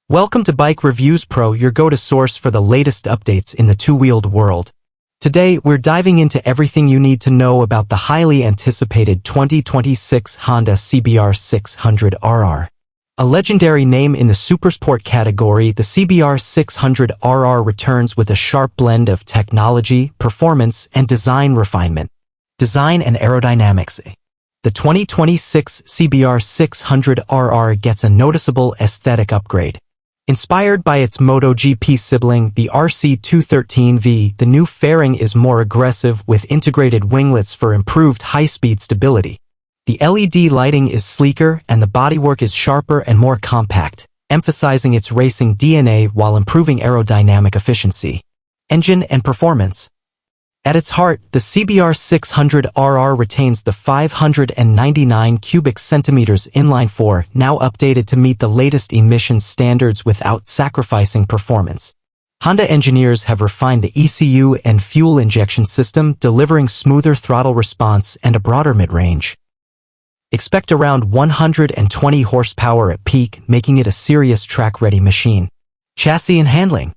Welcome to Bike Reviews Pro, your go-to source for the latest updates in the two-wheeled world. Today, we're diving into everything you need to know about the highly anticipated 2026 Honda CBR600RR. A legendary name in the Supersport category, the CBR600RR returns with a sharp blend of technology, performance, and design refinement. Design and aerodynamics. The 2026 CBR600RR gets a noticeable aesthetic upgrade. Inspired by its MotoGP sibling, the RC213V, the new fairing is more aggressive with integrated winglets for improved high-speed stability. The LED lighting is sleeker and the bodywork is sharper and more compact, emphasizing its racing DNA while improving aerodynamic efficiency. Engine and performance. At its heart, the CBR600RR retains the 599 cubic centimeters inline-4, now updated to meet the latest emissions standards without sacrificing performance. Honda engineers have refined the ECU and fuel injection system, delivering smoother throttle response and a broader mid-range. Expect around 120 horsepower at peak, making it a serious track-ready machine. Chassis and handling.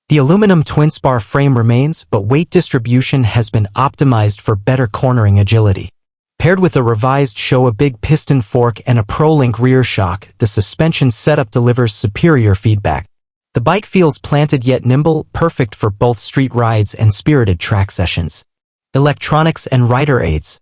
The aluminum twin-spar frame remains, but weight distribution has been optimized for better cornering agility. Paired with a revised show-a-big piston fork and a Pro-Link rear shock, the suspension setup delivers superior feedback. The bike feels planted yet nimble, perfect for both street rides and spirited track sessions. Electronics and rider aids.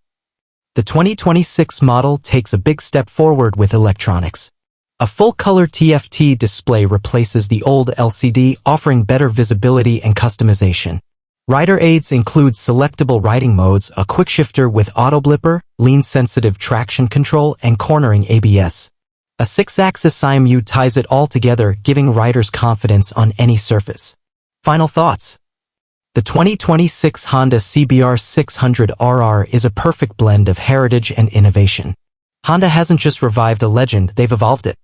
The 2026 model takes a big step forward with electronics. A full-color TFT display replaces the old LCD, offering better visibility and customization. Rider aids include selectable riding modes, a quickshifter with auto-blipper, lean-sensitive traction control, and cornering ABS. A 6-axis IMU ties it all together, giving riders confidence on any surface. Final thoughts. The 2026 Honda CBR600RR is a perfect blend of heritage and innovation. Honda hasn't just revived a legend, they've evolved it.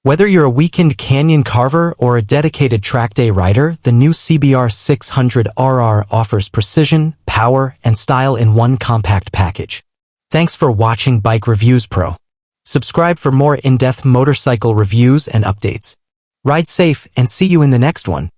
Whether you're a weekend canyon carver or a dedicated track day rider, the new CBR600RR offers precision, power, and style in one compact package. Thanks for watching Bike Reviews Pro. Subscribe for more in-depth motorcycle reviews and updates. Ride safe and see you in the next one.